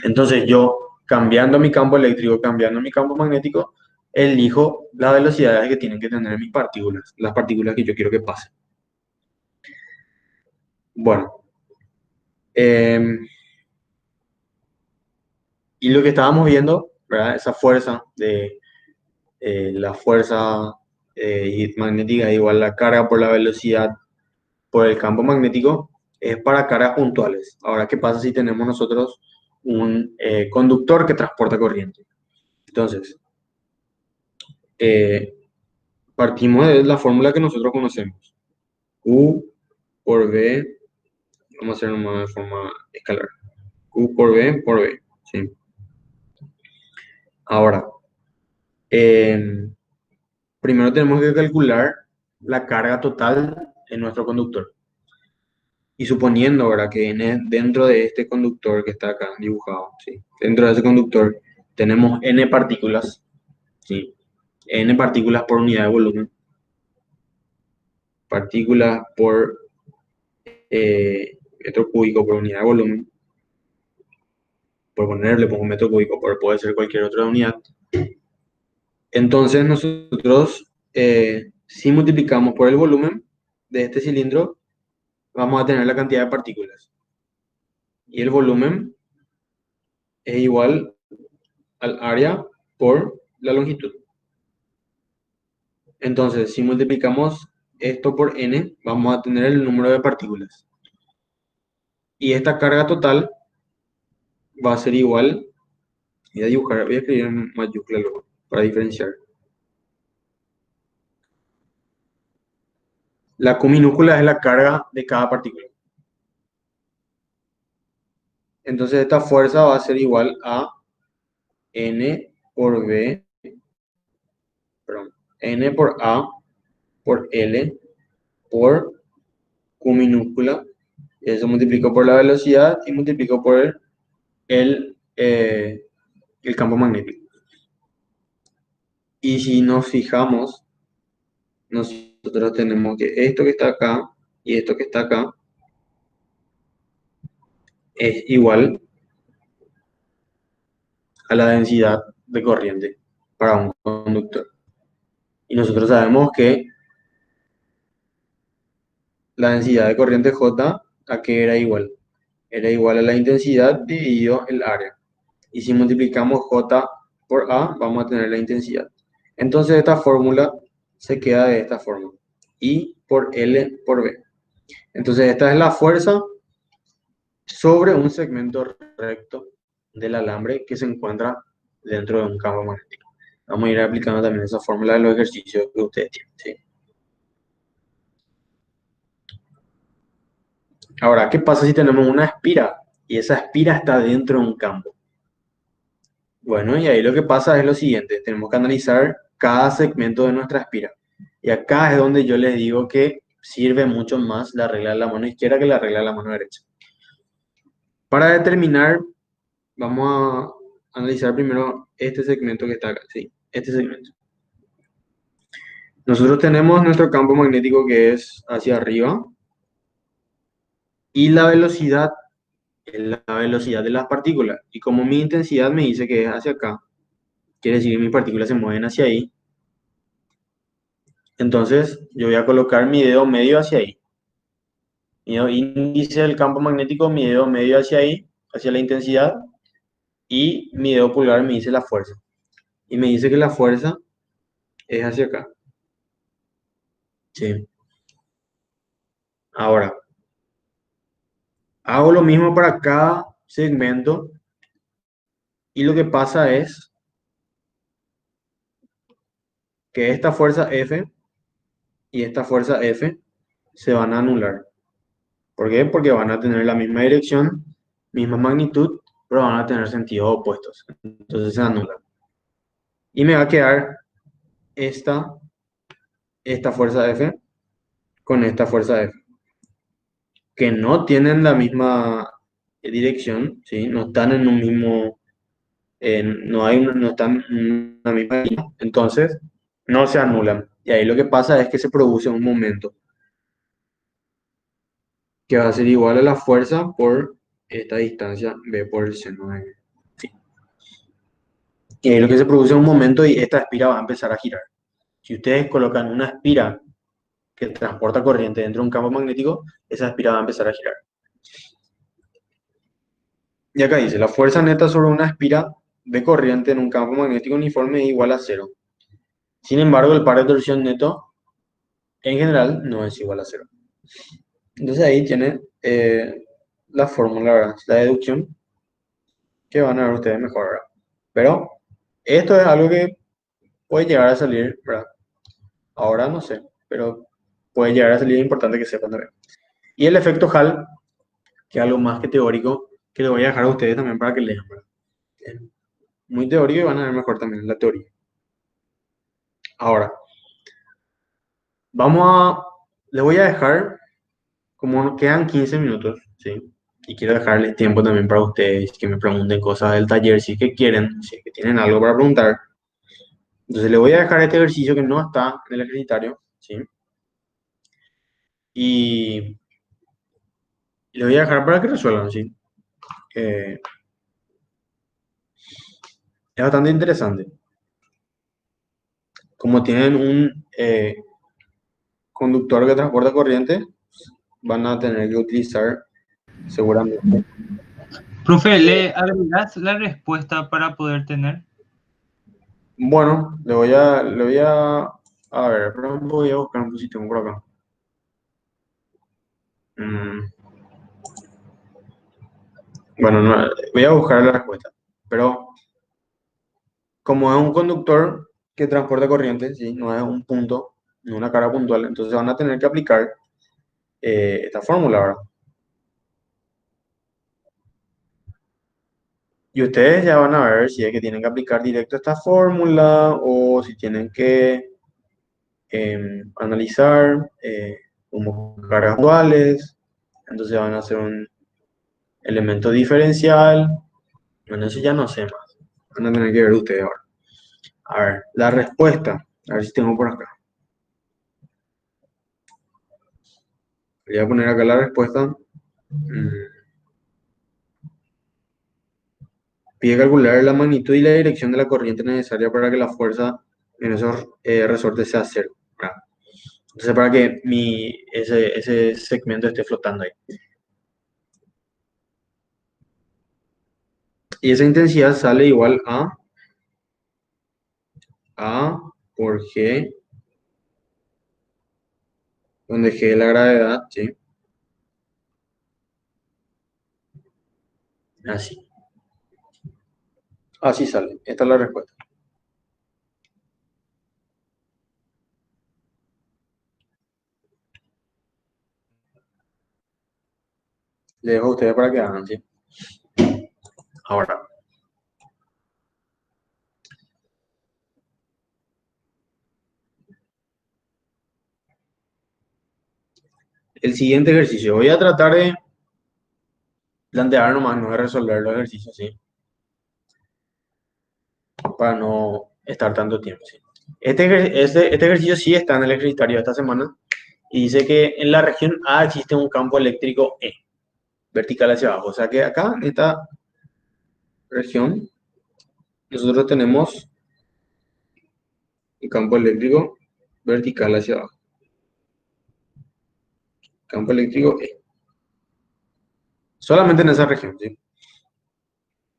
Entonces yo, cambiando mi campo eléctrico, cambiando mi campo magnético, elijo las velocidades que tienen que tener mis partículas, las partículas que yo quiero que pasen. Bueno, eh, y lo que estábamos viendo, ¿verdad? Esa fuerza de la fuerza magnética igual la carga por la velocidad por el campo magnético es para cargas puntuales. Ahora, ¿qué pasa si tenemos nosotros un conductor que transporta corriente? Entonces, eh, partimos de la fórmula que nosotros conocemos. Q por V, vamos a hacer de forma escalar. Q por V por V. ¿Sí? Ahora, eh, primero tenemos que calcular la carga total en nuestro conductor. Y suponiendo, ¿verdad? Que dentro de este conductor que está acá dibujado, ¿sí? Dentro de ese conductor tenemos n partículas, ¿sí? N partículas por unidad de volumen, partículas por metro cúbico por unidad de volumen, por ponerle pongo metro cúbico, pero puede ser cualquier otra unidad. Entonces nosotros, si multiplicamos por el volumen de este cilindro, vamos a tener la cantidad de partículas. Y el volumen es igual al área por la longitud. Entonces, si multiplicamos esto por n, vamos a tener el número de partículas. Y esta carga total va a ser igual, voy a dibujar, voy a escribir en mayúscula luego, para diferenciar. La Q minúscula es la carga de cada partícula. Entonces, esta fuerza va a ser igual a n por v, perdón, n por a por L por Q minúscula. Eso multiplico por la velocidad y multiplico por el campo magnético. Y si nos fijamos, nosotros tenemos que esto que está acá y esto que está acá es igual a la densidad de corriente para un conductor. Y nosotros sabemos que la densidad de corriente J, ¿a qué era igual? Era igual a la intensidad dividido el área. Y si multiplicamos J por A, vamos a tener la intensidad. Entonces esta fórmula se queda de esta forma. I por L por B. Entonces esta es la fuerza sobre un segmento recto del alambre que se encuentra dentro de un campo magnético. Vamos a ir aplicando también esa fórmula de los ejercicios que ustedes tienen, ¿sí? Ahora, ¿qué pasa si tenemos una espira y esa espira está dentro de un campo? Bueno, y ahí lo que pasa es lo siguiente, tenemos que analizar cada segmento de nuestra espira. Y acá es donde yo les digo que sirve mucho más la regla de la mano izquierda que la regla de la mano derecha. Para determinar, vamos a analizar primero este segmento que está acá, ¿sí? Este segmento. Nosotros tenemos nuestro campo magnético que es hacia arriba y la velocidad es la velocidad de las partículas. Y como mi intensidad me dice que es hacia acá, quiere decir que mis partículas se mueven hacia ahí. Entonces yo voy a colocar mi dedo medio hacia ahí. Mi dedo índice del campo magnético, mi dedo medio hacia ahí, hacia la intensidad, y mi dedo pulgar me dice la fuerza. Y me dice que la fuerza es hacia acá. Sí. Ahora, hago lo mismo para cada segmento y lo que pasa es que esta fuerza F y esta fuerza F se van a anular. ¿Por qué? Porque van a tener la misma dirección, misma magnitud, pero van a tener sentidos opuestos. Entonces se anulan. Y me va a quedar esta, esta fuerza F con esta fuerza F, que no tienen la misma dirección, ¿sí? No están en un mismo, no están en una misma línea, entonces no se anulan. Y ahí lo que pasa es que se produce un momento que va a ser igual a la fuerza por esta distancia B por el seno de phi. Y ahí lo que se produce es un momento y esta espira va a empezar a girar. Si ustedes colocan una espira que transporta corriente dentro de un campo magnético, esa espira va a empezar a girar. Y acá dice, la fuerza neta sobre una espira de corriente en un campo magnético uniforme es igual a cero. Sin embargo, el par de torsión neto en general no es igual a cero. Entonces ahí tienen la fórmula, ¿verdad? La deducción que van a ver ustedes mejor, ¿verdad? Pero esto es algo que puede llegar a salir, ¿verdad? Ahora no sé, pero puede llegar a salir importante que sepan también. Y el efecto Hall, que es algo más que teórico, que le voy a dejar a ustedes también para que lean, ¿verdad? Es muy teórico y van a ver mejor también la teoría. Ahora, les voy a dejar, como nos quedan 15 minutos, ¿sí? Y quiero dejarles tiempo también para ustedes que me pregunten cosas del taller, si es que quieren, si es que tienen algo para preguntar. Entonces les voy a dejar este ejercicio que no está en el ejercitario, ¿sí? Y les voy a dejar para que resuelvan, ¿sí? Eh, es bastante interesante. Como tienen un conductor que transporta corriente, van a tener que utilizar seguramente. Profe, ¿le agregas la respuesta para poder tener? Bueno, a ver, pero voy a buscar un sistema por acá. Mm, bueno, voy a buscar la respuesta. Pero como es un conductor que transporta corriente, ¿sí? No es un punto, no una carga puntual, entonces van a tener que aplicar esta fórmula, ¿verdad? Y ustedes ya van a ver si es que tienen que aplicar directo esta fórmula o si tienen que analizar como cargas duales. Entonces van a hacer un elemento diferencial. Bueno, eso ya no sé más. Van a tener que ver ustedes ahora. A ver, la respuesta. A ver si tengo por acá. Voy a poner acá la respuesta. Mm, Pide calcular la magnitud y la dirección de la corriente necesaria para que la fuerza en esos resortes sea cero, ¿verdad? Entonces, para que ese segmento esté flotando ahí. Y esa intensidad sale igual A por G, donde G es la gravedad, ¿sí? Así. Así sale. Esta es la respuesta. Le dejo a ustedes para que hagan, ¿sí? Ahora, el siguiente ejercicio. Voy a tratar de plantear nomás, no de resolver los ejercicios, ¿sí? Para no estar tanto tiempo, ¿sí? Este ejercicio sí está en el ejercitario de esta semana y dice que en la región A existe un campo eléctrico E, vertical hacia abajo. O sea que acá, en esta región, nosotros tenemos un campo eléctrico vertical hacia abajo. Campo eléctrico E. Solamente en esa región, ¿sí?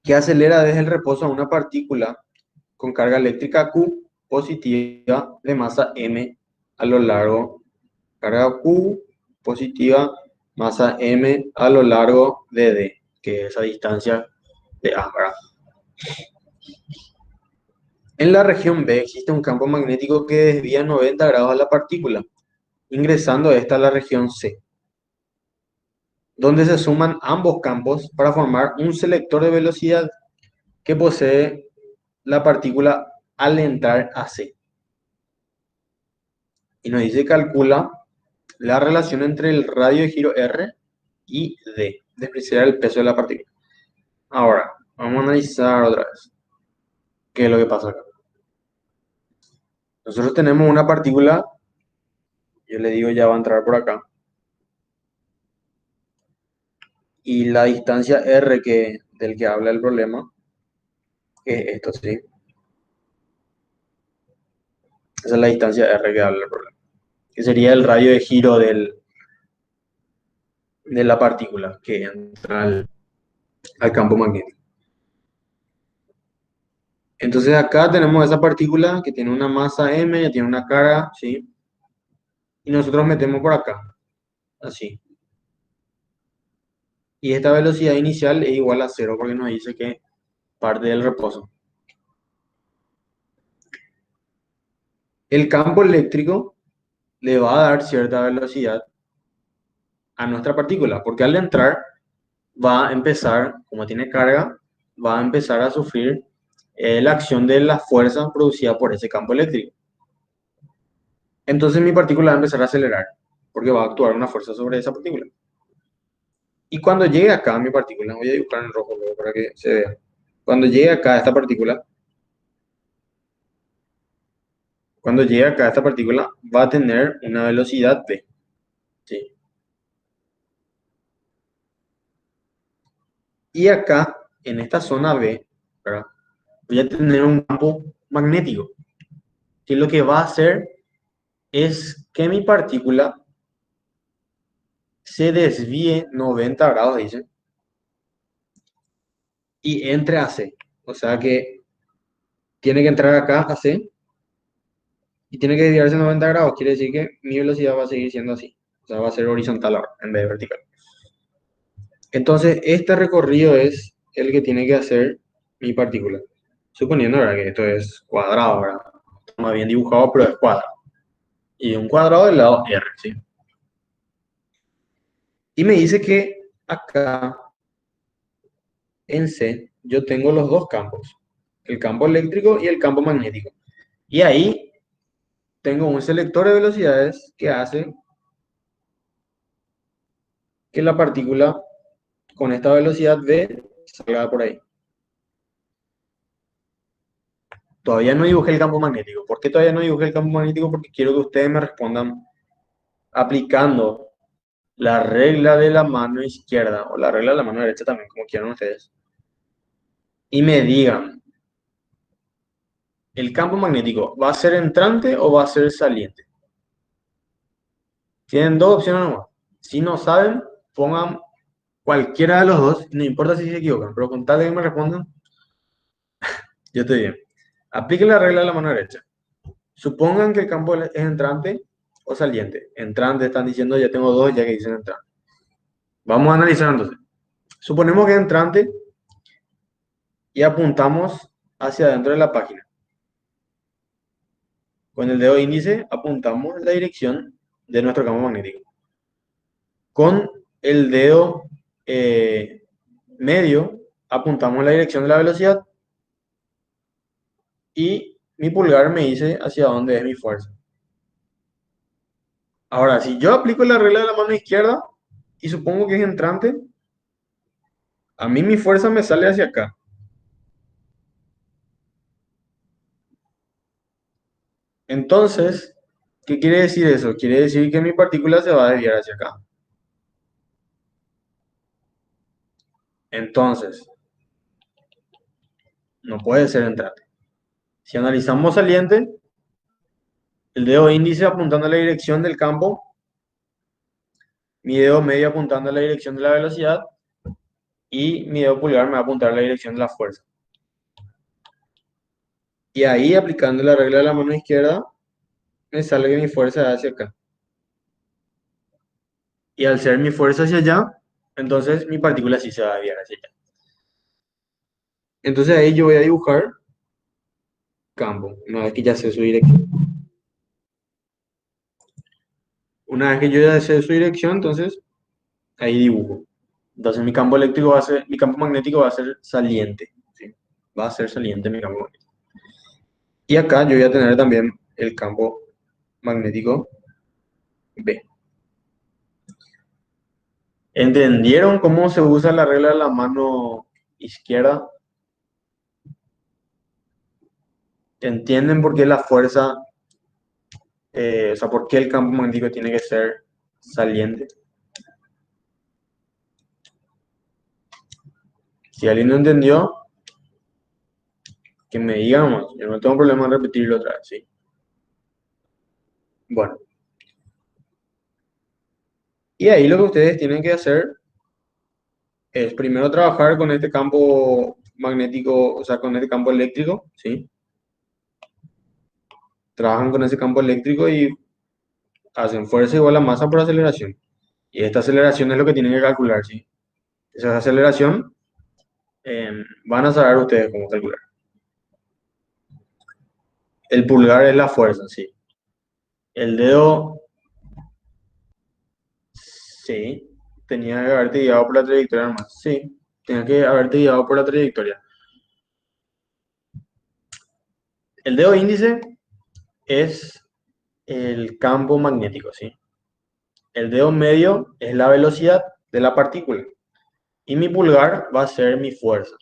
Que acelera desde el reposo a una partícula con carga eléctrica Q positiva de masa M a lo largo, carga Q positiva, masa M a lo largo de D, que es esa distancia de A, ¿verdad? En la región B existe un campo magnético que desvía 90 grados a la partícula, ingresando esta a la región C, donde se suman ambos campos para formar un selector de velocidad que posee la partícula al entrar a C. Y nos dice calcula la relación entre el radio de giro R y D, despreciar el peso de la partícula. Ahora, vamos a analizar otra vez qué es lo que pasa acá. Nosotros tenemos una partícula, yo le digo ya va a entrar por acá, y la distancia R del que habla el problema es esto, ¿sí? Esa es la distancia R que habla el problema, que sería el radio de giro de la partícula que entra al campo magnético. Entonces acá tenemos esa partícula que tiene una masa M, tiene una carga, ¿sí? Y nosotros metemos por acá, así. Y esta velocidad inicial es igual a cero porque nos dice que parte del reposo. El campo eléctrico le va a dar cierta velocidad a nuestra partícula, porque al entrar va a empezar, como tiene carga, va a empezar a sufrir la acción de la fuerza producida por ese campo eléctrico. Entonces mi partícula va a empezar a acelerar, porque va a actuar una fuerza sobre esa partícula. Y cuando llegue acá mi partícula, voy a dibujar en rojo luego para que se vea. Cuando llegue acá esta partícula, va a tener una velocidad v, ¿sí? Y acá, en esta zona B, ¿verdad? Voy a tener un campo magnético, que lo que va a hacer es que mi partícula se desvíe 90 grados, dice, y entre a C. O sea que tiene que entrar acá a C y tiene que desviarse 90 grados. Quiere decir que mi velocidad va a seguir siendo así. O sea, va a ser horizontal ahora, en vez de vertical. Entonces, este recorrido es el que tiene que hacer mi partícula. Suponiendo, ¿verdad?, que esto es cuadrado, ¿verdad? Está más bien dibujado, pero es cuadrado. Y un cuadrado del lado R, ¿sí? Y me dice que acá en C yo tengo los dos campos, el campo eléctrico y el campo magnético. Y ahí tengo un selector de velocidades que hace que la partícula con esta velocidad v salga por ahí. Todavía no dibujé el campo magnético. ¿Por qué todavía no dibujé el campo magnético? Porque quiero que ustedes me respondan aplicando la regla de la mano izquierda o la regla de la mano derecha también, como quieran ustedes. y me digan, ¿el campo magnético va a ser entrante o va a ser saliente? Tienen dos opciones nomás. Si no saben, pongan cualquiera de los dos, no importa si se equivocan, pero con tal de que me respondan, yo estoy bien. Apliquen la regla de la mano derecha. Supongan que el campo es entrante o saliente. Entrante están diciendo, ya tengo dos ya que dicen entrante. Vamos a analizar entonces. Suponemos que es entrante y apuntamos hacia adentro de la página. Con el dedo índice apuntamos la dirección de nuestro campo magnético. Con el dedo medio apuntamos la dirección de la velocidad y mi pulgar me dice hacia dónde es mi fuerza. Ahora, si yo aplico la regla de la mano izquierda y supongo que es entrante, a mí mi fuerza me sale hacia acá. Entonces, ¿qué quiere decir eso? Quiere decir que mi partícula se va a desviar hacia acá. Entonces, no puede ser entrante. Si analizamos saliente, el dedo índice apuntando a la dirección del campo, mi dedo medio apuntando a la dirección de la velocidad y mi dedo pulgar me va a apuntar a la dirección de la fuerza. Y ahí, aplicando la regla de la mano izquierda, me sale que mi fuerza es hacia acá. Y al ser mi fuerza hacia allá, entonces mi partícula sí se va a desviar hacia allá. Entonces ahí yo voy a dibujar campo, una vez que ya sé su dirección. Una vez que yo ya sé su dirección, entonces ahí dibujo. Entonces mi campo eléctrico va a ser, mi campo magnético va a ser saliente, ¿sí? Va a ser saliente mi campo magnético. Y acá yo voy a tener también el campo magnético B. ¿Entendieron cómo se usa la regla de la mano izquierda? ¿Entienden por qué la fuerza, o sea, por qué el campo magnético tiene que ser saliente? Si alguien no entendió, que me diga nomás. Yo no tengo problema en repetirlo otra vez, ¿sí? Bueno, y ahí lo que ustedes tienen que hacer es primero trabajar con este campo magnético, o sea, con este campo eléctrico, ¿sí? Trabajan con ese campo eléctrico y hacen fuerza igual a masa por aceleración. Y esta aceleración es lo que tienen que calcular, ¿sí? Esa aceleración van a saber ustedes cómo calcular. El pulgar es la fuerza, sí. El dedo, sí. Tenía que haberte guiado por la trayectoria nomás. Sí, tenía que haberte guiado por la trayectoria. El dedo índice es el campo magnético, ¿sí? El dedo medio es la velocidad de la partícula. Y mi pulgar va a ser mi fuerza.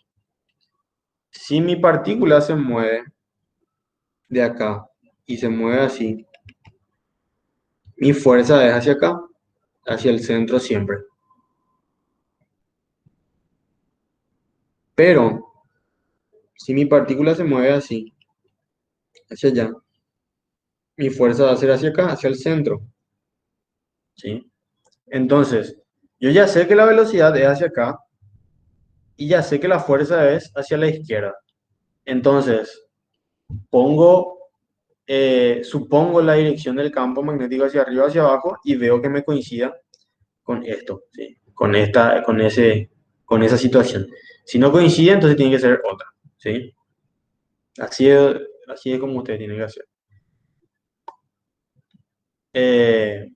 Si mi partícula se mueve de acá y se mueve así, mi fuerza es hacia acá, hacia el centro siempre. Pero si mi partícula se mueve así, hacia allá, mi fuerza va a ser hacia acá, hacia el centro, ¿sí? Entonces, yo ya sé que la velocidad es hacia acá y ya sé que la fuerza es hacia la izquierda. Entonces, supongo la dirección del campo magnético hacia arriba, hacia abajo y veo que me coincida con esto, ¿sí? Con esa situación. Si no coincide, entonces tiene que ser otra, ¿sí? Así es, así es como ustedes tienen que hacer. Eh,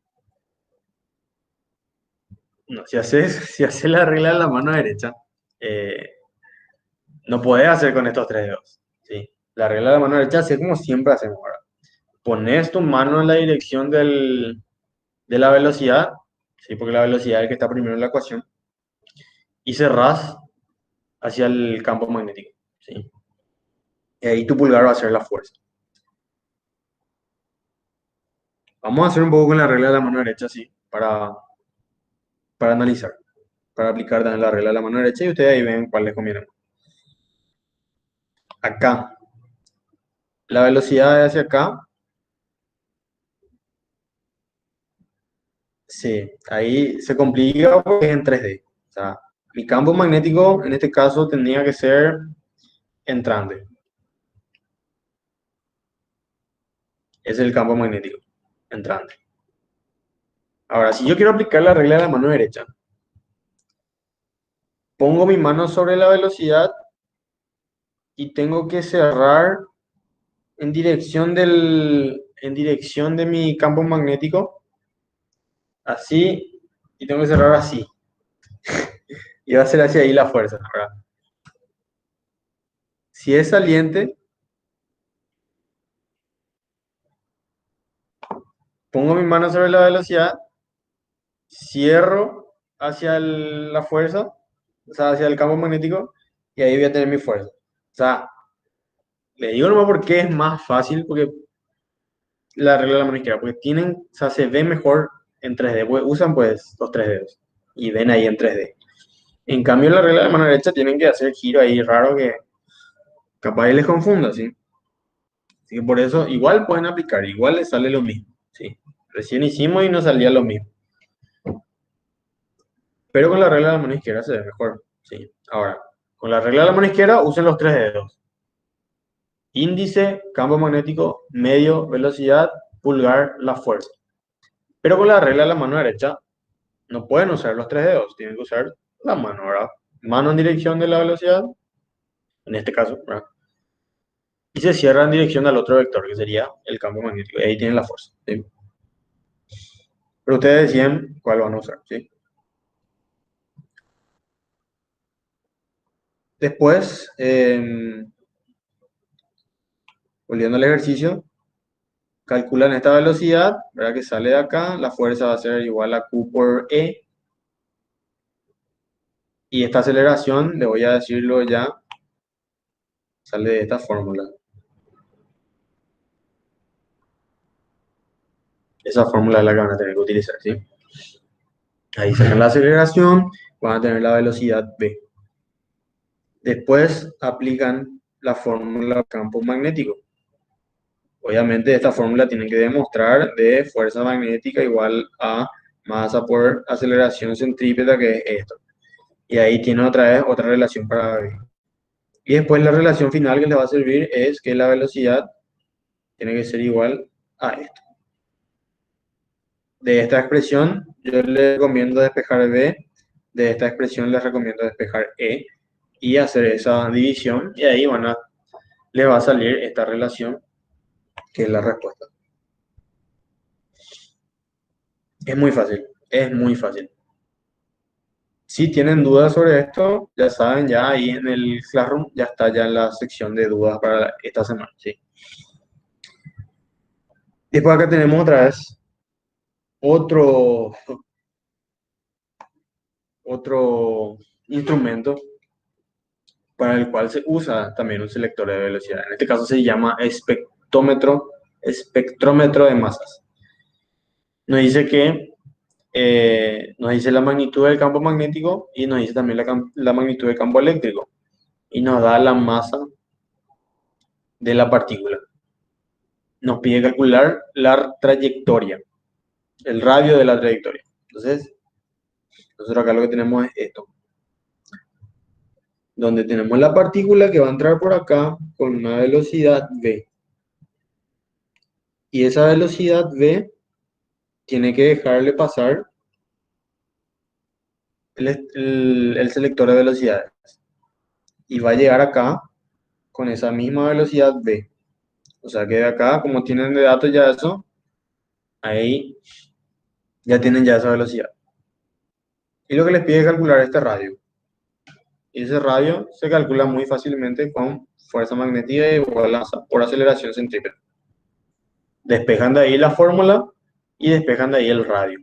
no, si haces la regla de la mano derecha, eh, no puedes hacer con estos tres dedos, ¿sí? La regla de la mano derecha es como siempre hacemos ahora. Pones tu mano en la dirección de la velocidad, ¿sí? Porque la velocidad es el que está primero en la ecuación, y cerrás hacia el campo magnético, ¿sí? Y ahí tu pulgar va a ser la fuerza. Vamos a hacer un poco con la regla de la mano derecha, sí, para analizar, para aplicar también la regla de la mano derecha y ustedes ahí ven cuál les conviene. acá. La velocidad es hacia acá. Sí, ahí se complica porque es en 3D. O sea, mi campo magnético en este caso tendría que ser entrante. Ese es el campo magnético, entrante. Ahora, si yo quiero aplicar la regla de la mano derecha, pongo mi mano sobre la velocidad y tengo que cerrar en dirección de mi campo magnético, así, y tengo que cerrar así. Y va a ser hacia ahí la fuerza, ¿verdad? Si es saliente, pongo mi mano sobre la velocidad, cierro hacia la fuerza, o sea, hacia el campo magnético, y ahí voy a tener mi fuerza. O sea, le digo nomás porque es más fácil, porque la regla de la mano izquierda, porque tienen, o sea, se ve mejor en 3D, pues, usan pues los 3 dedos y ven ahí en 3D. En cambio, la regla de la mano derecha tienen que hacer giro ahí raro que capaz les confunda, ¿sí? Así que por eso igual pueden aplicar, igual les sale lo mismo, ¿sí? Recién hicimos y nos salía lo mismo. Pero con la regla de la mano izquierda se ve mejor, ¿sí? Ahora, con la regla de la mano izquierda usen los 3 dedos. Índice, campo magnético, medio, velocidad, pulgar, la fuerza. Pero con la regla de la mano derecha no pueden usar los 3 dedos, tienen que usar la mano, ¿verdad? Mano en dirección de la velocidad, en este caso, ¿verdad? Y se cierra en dirección al otro vector, que sería el campo magnético. Y ahí tienen la fuerza, ¿sí? Pero ustedes deciden cuál van a usar, ¿sí? Después, volviendo al ejercicio, calculan esta velocidad, ¿verdad? Que sale de acá, la fuerza va a ser igual a Q por E. Y esta aceleración, le voy a decirlo ya, sale de esta fórmula. Esa fórmula es la que van a tener que utilizar, ¿sí? Ahí sacan la aceleración, van a tener la velocidad V. Después aplican la fórmula campo magnético. Obviamente esta fórmula tienen que demostrar de fuerza magnética igual a masa por aceleración centrípeta, que es esto. Y ahí tiene otra vez otra relación para V. Y después la relación final que les va a servir es que la velocidad tiene que ser igual a esto. De esta expresión yo les recomiendo despejar B, de esta expresión les recomiendo despejar E y hacer esa división y ahí les va a salir esta relación que es la respuesta. Es muy fácil, es muy fácil. Si tienen dudas sobre esto, ya saben, ya ahí en el Classroom ya está ya en la sección de dudas para esta semana, ¿sí? Después acá tenemos otra vez otro, otro instrumento para el cual se usa también un selector de velocidad. En este caso se llama espectrómetro de masas. Nos dice que nos dice la magnitud del campo magnético y nos dice también la magnitud del campo eléctrico y nos da la masa de la partícula. Nos pide calcular la trayectoria, el radio de la trayectoria. Entonces, nosotros acá lo que tenemos es esto, donde tenemos la partícula que va a entrar por acá con una velocidad v. Y esa velocidad v tiene que dejarle pasar el selector de velocidades. Y va a llegar acá con esa misma velocidad v. O sea que de acá, como tienen de datos ya eso, ahí ya tienen ya esa velocidad. Y lo que les pide es calcular este radio. Y ese radio se calcula muy fácilmente con fuerza magnética igual a masa por aceleración centrípeta. Despejan de ahí la fórmula y despejan de ahí el radio.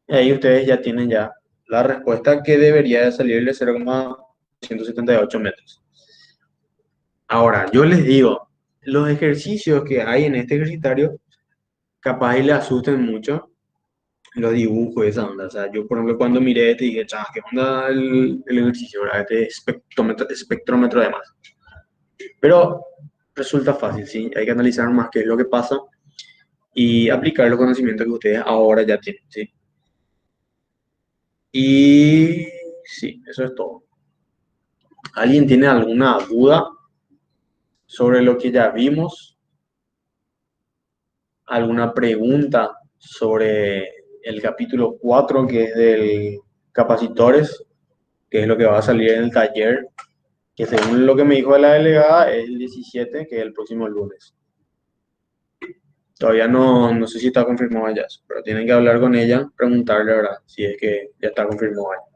Y ahí ustedes ya tienen ya la respuesta que debería de salir de 0,178 metros. Ahora, yo les digo, los ejercicios que hay en este ejercitario capaz y le asusten mucho los dibujos, esa onda. O sea, yo por ejemplo cuando miré este dije, ¿qué onda el ejercicio? ¿Verdad? Este espectrómetro de masa. Pero resulta fácil, ¿sí? Hay que analizar más qué es lo que pasa y aplicar los conocimientos que ustedes ahora ya tienen, ¿sí? Y sí, eso es todo. ¿Alguien tiene alguna duda sobre lo que ya vimos? ¿Alguna pregunta sobre el capítulo 4 que es del capacitores, que es lo que va a salir en el taller, que según lo que me dijo la delegada es el 17, que es el próximo lunes? Todavía no sé si está confirmado ya, pero tienen que hablar con ella, preguntarle, ¿verdad? Si es que ya está confirmado ya.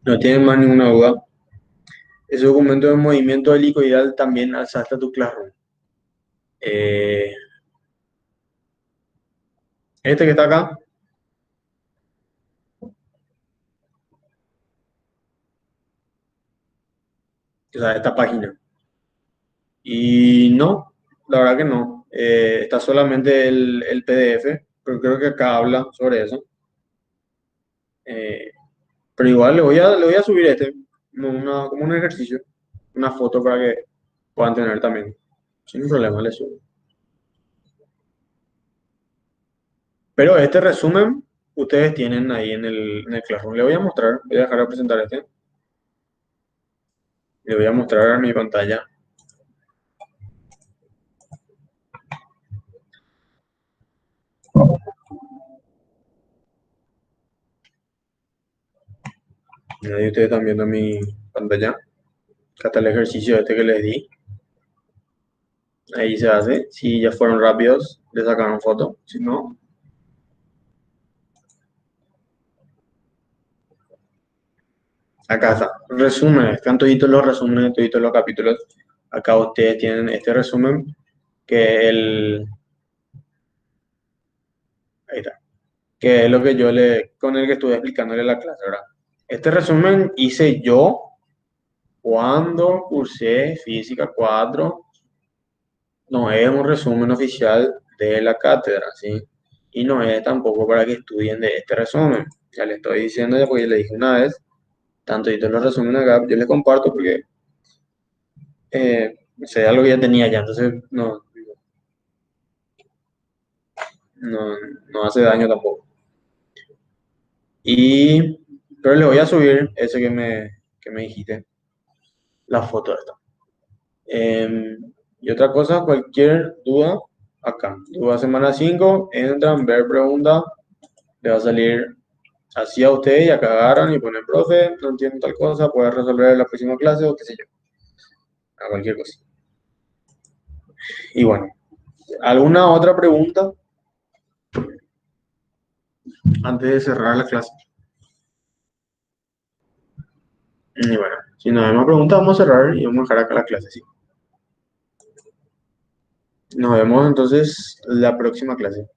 No tienen más ninguna duda. Ese documento de movimiento helicoidal también alzaste a tu Classroom. Eh, este que está acá, o sea, esta página. Y no, la verdad que no. Está solamente el PDF, pero creo que acá habla sobre eso. Eh, pero igual le voy a subir este, como un ejercicio, una foto para que puedan tener también. Sin problema, le subo. Pero este resumen ustedes tienen ahí en el Classroom. Le voy a mostrar, voy a dejar de presentar este. Le voy a mostrar mi pantalla. Ahí ustedes están viendo mi pantalla. Acá está el ejercicio este que les di. Ahí se hace. Si ya fueron rápidos, le sacaron foto. Si no, acá está. Resumen. Están toditos los resúmenes de toditos los capítulos. Acá ustedes tienen este resumen que es ahí está. Que es lo que con el que estuve explicándole la clase, ¿verdad? Este resumen hice yo cuando cursé Física 4. No es un resumen oficial de la cátedra, ¿sí? Y no es tampoco para que estudien de este resumen. Ya le estoy diciendo ya porque le dije una vez, tanto y todos los resúmenes acá, yo les comparto porque sé algo que ya tenía ya, entonces no, no hace daño tampoco. Y, pero le voy a subir ese que me dijiste, la foto esta. Y otra cosa, cualquier duda, acá. Duda semana 5 entran, ver pregunta, le va a salir así a usted y acá agarran y ponen, profe, no entiendo tal cosa, puedes resolver en la próxima clase o qué sé yo, a cualquier cosa. Y bueno, ¿alguna otra pregunta antes de cerrar la clase? Y bueno, si no hay más preguntas, vamos a cerrar y vamos a dejar acá la clase, sí. Nos vemos entonces la próxima clase.